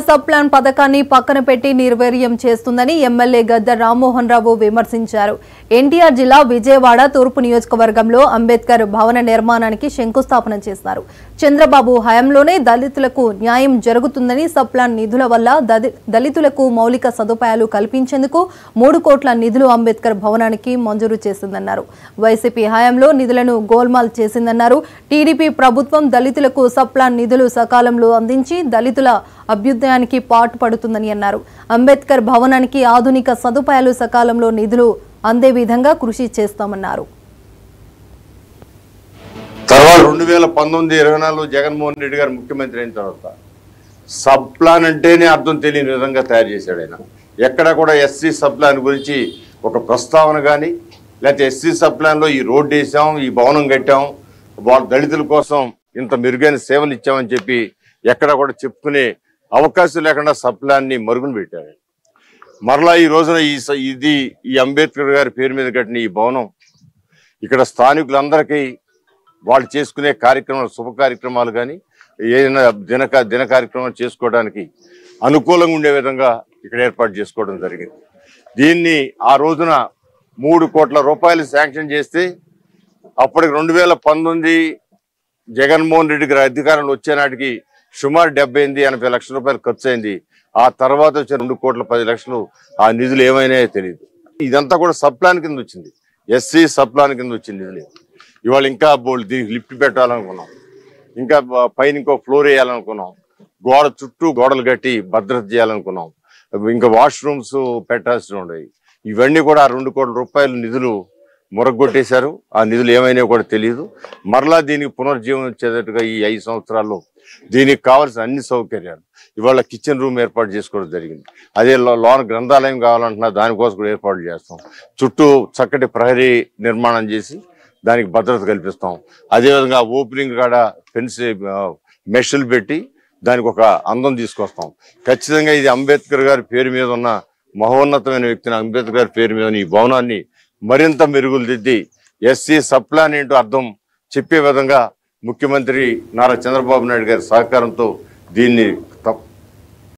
Sub plan పథకాన్ని పక్కన పెట్టి నిర్వీర్యం చేస్తుందని ఎమ్మెల్యే గద్దర్ రామ్మోహన్ రావు విమర్శించారు. ఎన్టీఆర్ జిల్లా విజయవాడ తూర్పు నియోజకవర్గంలో అంబేద్కర్ భవన నిర్మాణానికి శంకుస్థాపన చేశారు. చంద్రబాబు హయాంలోనే దళితులకు న్యాయం జరుగుతుందని సబ్ ప్లాన్ నిధుల వల్ల దళితులకు మౌలిక సదుపాయాలు కల్పించేందుకు 3 కోట్ల నిధులు అంబేద్కర్ భవనానికి మంజూరు చేసిందన్నారు. వైసీపీ హయాంలో నిధులను గోల్మాల్ చేసిందన్నారు. టీడీపీ ప్రభుత్వం దళితులకు సబ్ ప్లాన్ నిధులు సకాలంలో అందించి దళితుల అభ్యుదయానికి పాటుపడుతుందని అన్నారు. అంబేద్కర్ భవనానికి ఆధునిక సదుపాయాలు సకాలంలో నిధులు అందే విధంగా కృషి చేస్తామన్నారు. తర్వాత 2019-24 జగన్మోహన్ రెడ్డి గారు ముఖ్యమంత్రి అయిన తర్వాత సబ్ ప్లాన్ అంటేనే అర్థం తెలియని విధంగా తయారు చేశాడు ఆయన. ఎక్కడ కూడా ఎస్సీ సబ్ ప్లాన్ గురించి ఒక ప్రస్తావన కానీ, లేకపోతే ఎస్సీ సబ్ ప్లాన్లో ఈ రోడ్డు వేసాం, ఈ భవనం కట్టాం, వాళ్ళ దళితుల కోసం ఇంత మెరుగైన సేవలు ఇచ్చామని చెప్పి ఎక్కడ కూడా చెప్పుకునే అవకాశం లేకుండా సబ్ ప్లాన్ని మరుగున పెట్టారు. మరలా ఈ రోజున ఈ అంబేద్కర్ గారి పేరు మీద కట్టిన ఈ భవనం ఇక్కడ స్థానికులందరికీ వాళ్ళు చేసుకునే కార్యక్రమాలు, శుభ కార్యక్రమాలు కానీ ఏదైనా దిన కార్యక్రమాలు చేసుకోవడానికి అనుకూలంగా ఉండే విధంగా ఇక్కడ ఏర్పాటు చేసుకోవడం జరిగింది. దీన్ని ఆ రోజున 3 కోట్ల రూపాయలు శాంక్షన్ చేస్తే అప్పటికి 2019 జగన్మోహన్ రెడ్డి గారి అధికారంలో వచ్చే నాటికి సుమారు 70-80 లక్షల రూపాయలు ఖర్చు అయింది. ఆ తర్వాత వచ్చే 2 కోట్ల 10 లక్షలు ఆ నిధులు ఏమైనాయో తెలియదు. ఇదంతా కూడా సబ్ ప్లాన్ కింద వచ్చింది, ఎస్సీ సబ్ ప్లాన్ కింద వచ్చింది నిధులు. ఇవాళ ఇంకా దీనికి లిఫ్ట్ పెట్టాలనుకున్నాం, ఇంకా పైన ఇంకో ఫ్లోర్ వేయాలనుకున్నాం, గోడ చుట్టూ గోడలు కట్టి భద్రత చేయాలనుకున్నాం, ఇంకా వాష్రూమ్స్ పెట్టాల్సి ఉండేవి. ఇవన్నీ కూడా 2 కోట్ల రూపాయల నిధులు మురగొట్టేశారు. ఆ నిధులు ఏమైనా కూడా తెలియదు. మరలా దీనికి పునర్జీవనం వచ్చేటట్టుగా ఈ 5 సంవత్సరాల్లో దీనికి కావాల్సిన అన్ని సౌకర్యాలు, ఇవాళ కిచెన్ రూమ్ ఏర్పాటు చేసుకోవడం జరిగింది. అదే లోన గ్రంథాలయం కావాలంటున్నా దానికోసం కూడా ఏర్పాటు చేస్తాం. చుట్టూ చక్కటి ప్రహరీ నిర్మాణం చేసి దానికి భద్రత కల్పిస్తాం. అదేవిధంగా ఓపెనింగ్ కాడ మెషలు పెట్టి దానికి ఒక అందం తీసుకొస్తాం. ఖచ్చితంగా ఇది అంబేద్కర్ గారి పేరు మీద ఉన్న మహోన్నతమైన వ్యక్తిని, అంబేద్కర్ గారి పేరు మీద ఈ భవనాన్ని మరింత మెరుగులు దిద్ది ఎస్సీ సబ్ ప్లాన్ ఏంటో అర్థం చెప్పే విధంగా ముఖ్యమంత్రి నారా చంద్రబాబు నాయుడు గారి సహకారంతో దీన్ని